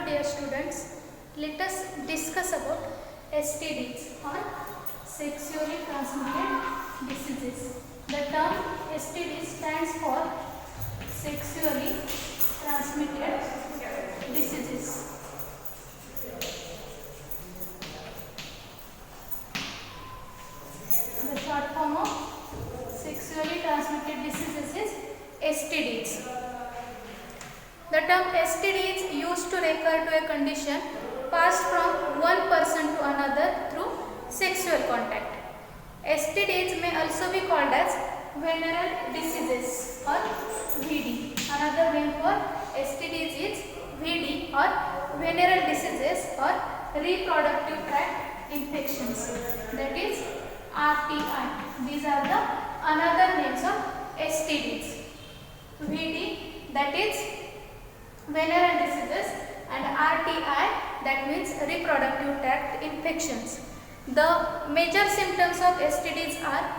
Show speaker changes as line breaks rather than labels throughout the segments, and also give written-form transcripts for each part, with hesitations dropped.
dear students, let us discuss about STDs or sexually transmitted diseases. The term STD stands for sexually transmitted diseases. The short form of sexually transmitted diseases is STDs. The term STD is used to refer to a condition passed from one person to another through sexual contact. STDs may also be called as venereal diseases or VD. Another name for STDs is VD or venereal diseases or reproductive tract infections, that is RTI. These are the another names of STDs. VD, that is venereal diseases, and RTI, that means reproductive tract infections. The major symptoms of STDs are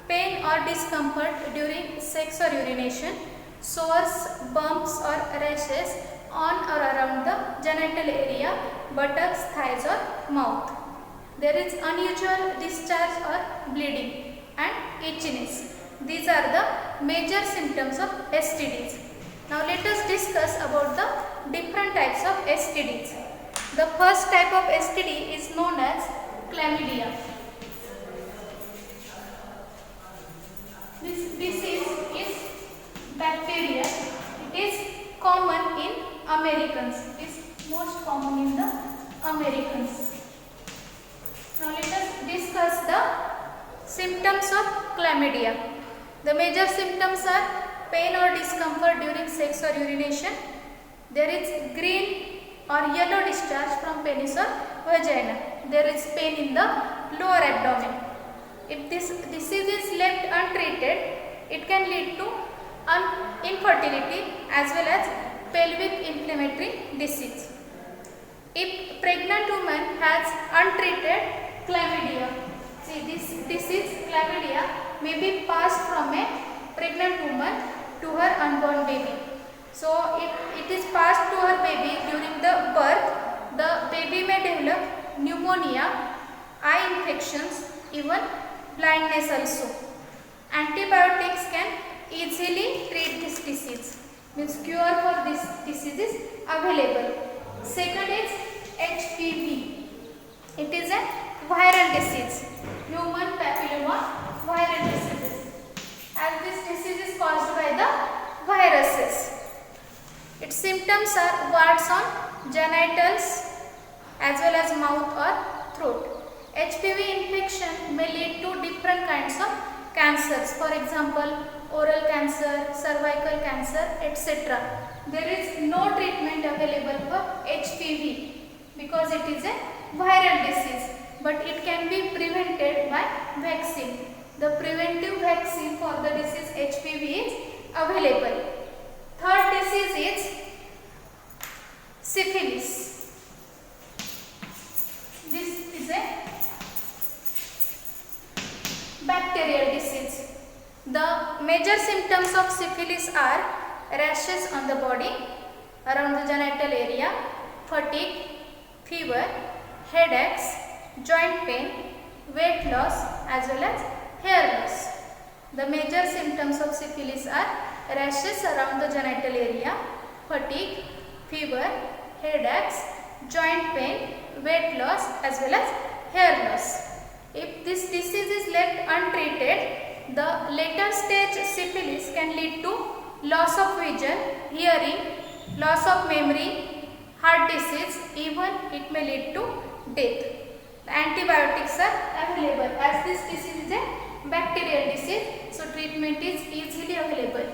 pain or discomfort during sex or urination, sores, bumps or rashes on or around the genital area, buttocks, thighs or mouth. There is unusual discharge or bleeding and itchiness. These are the major symptoms of STDs. Now let us discuss about the different types of STDs. The first type of STD is known as chlamydia. This disease is bacterial. It is common in Americans. It is most common in the Americans. Now let us discuss the symptoms of chlamydia. The major symptoms are pain or discomfort during sex or urination. There is green or yellow discharge from penis or vagina. There is pain in the lower abdomen. If this disease is left untreated, it can lead to infertility as well as pelvic inflammatory disease. If pregnant woman has untreated chlamydia, see this disease chlamydia may be passed from a pregnant woman to her unborn baby. So it is passed to her baby during the birth. The baby may develop pneumonia, eye infections, even blindness also. Antibiotics can easily treat this disease. Means cure for this disease is available. Second is HPV. It is a viral disease, human papilloma viral disease. As this disease is caused by the viruses. Its symptoms are warts on genitals as well as mouth or throat. HPV infection may lead to different kinds of cancers, for example oral cancer, cervical cancer, etc. There is no treatment available for HPV because it is a viral disease, but it can be prevented by vaccine. The preventive vaccine for the disease HPV is available. Third disease is syphilis. This is a bacterial disease. The major symptoms of syphilis are rashes on the body, around the genital area, fatigue, fever, headaches, joint pain, weight loss as well as hair loss. The major symptoms of syphilis are rashes around the genital area, fatigue, fever, headaches, joint pain, weight loss as well as hair loss. If this disease is left untreated, the later stage syphilis can lead to loss of vision, hearing, loss of memory, heart disease, even it may lead to death. The antibiotics are available as this disease is a bacterial disease, so treatment is easily available.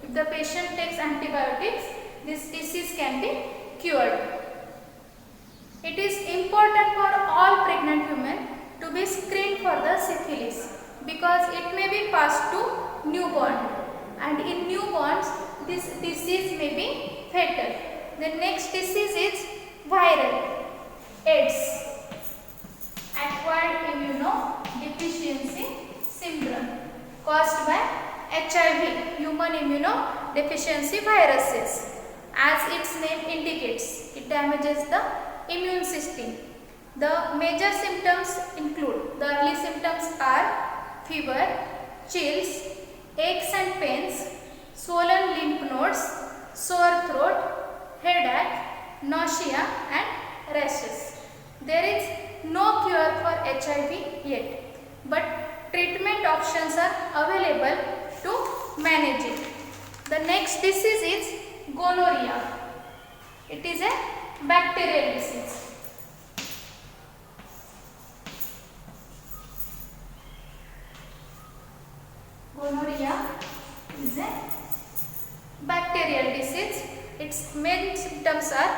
If the patient takes antibiotics, this disease can be cured. It is important for all pregnant women to be screened for the syphilis because it may be passed to newborn, and in newborns this disease may be fatal. The next disease is viral, AIDS, acquired immunodeficiency syndrome, caused by HIV, human immunodeficiency viruses. as its name indicates. It damages the immune system. The major symptoms include, the early symptoms are fever, chills, aches and pains, swollen lymph nodes, sore throat, headache, nausea and rashes. There is no cure for HIV yet, but treatment options are available to manage it. The next disease is gonorrhea. It is a bacterial disease. Gonorrhea is a bacterial disease. Its main symptoms are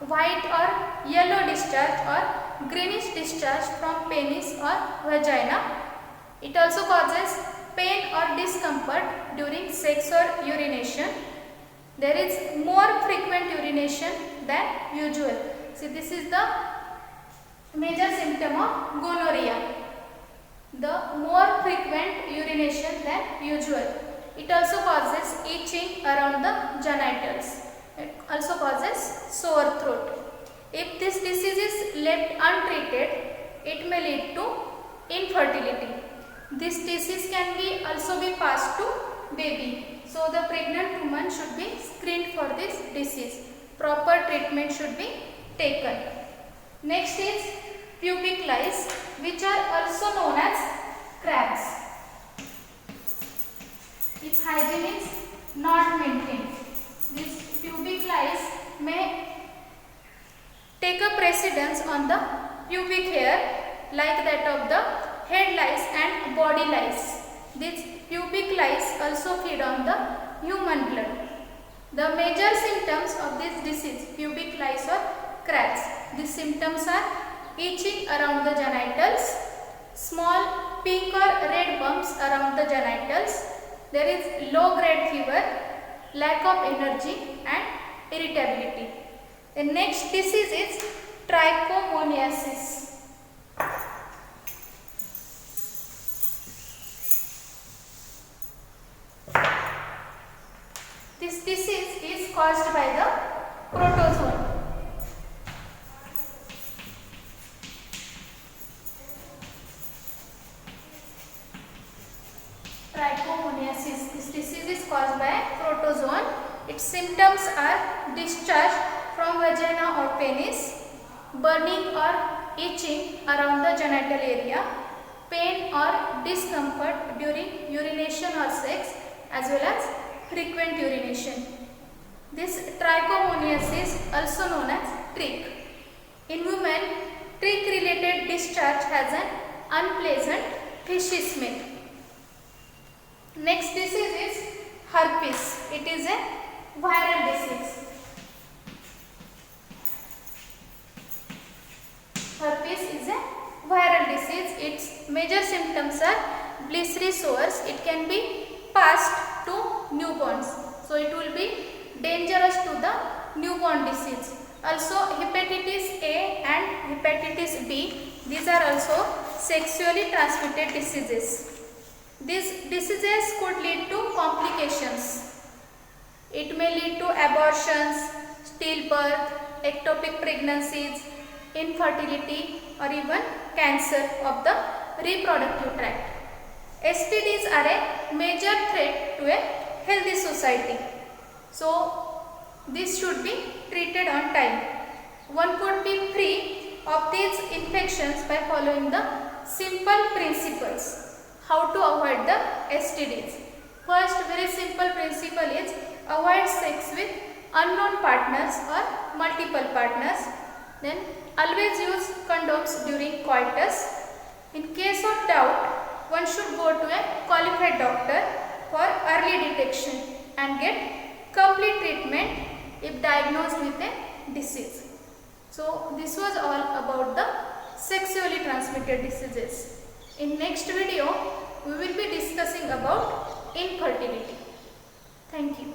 white or yellow discharge or greenish discharge from penis or vagina. It also causes pain or discomfort during sex or urination. There is more frequent urination than usual. See, this is the major symptom of gonorrhea. The more frequent urination than usual. It also causes itching around the genitals. It also causes sore throat. If this disease is left untreated, it may lead to infertility. This disease can also be passed to baby. So the pregnant woman should be screened for this disease. Proper treatment should be taken. Next is pubic lice, which are also known as crabs. If hygiene is not maintained, these pubic lice may take a precedence on the pubic hair, like that of the head lice and body lice. These pubic lice also feed on the human blood. The major symptoms of this disease, pubic lice or crabs, these symptoms are itching around the genitals, small pink or red bumps around the genitals. There is low grade fever, lack of energy and irritability. The next disease is trichomoniasis. This disease is caused by the protozoan. Trichomoniasis. This disease is caused by protozoan. Its symptoms are discharge from vagina or penis, burning or itching around the genital area, pain or discomfort during urination or sex, as well as frequent urination. This trichomoniasis, also known as trich. In women, trich related discharge has an unpleasant fishy smell. Next disease is herpes. It is a viral disease. Herpes is a viral disease. Its major symptoms are blistering sores. It can be passed to newborns. So it will be dangerous to the newborn disease. Also hepatitis A and hepatitis B, these are also sexually transmitted diseases. These diseases could lead to complications. It may lead to abortions, stillbirth, ectopic pregnancies, infertility or even cancer of the reproductive tract. STDs are a major threat to a healthy society. So this should be treated on time. One could be free of these infections by following the simple principles. How to avoid the STDs. First, very simple principle is avoid sex with unknown partners or multiple partners. Then always use condoms during coitus. In case of doubt, one should go to a qualified doctor for early detection and get complete treatment if diagnosed with a disease. So this was all about the sexually transmitted diseases. In next video, we will be discussing about infertility. Thank you.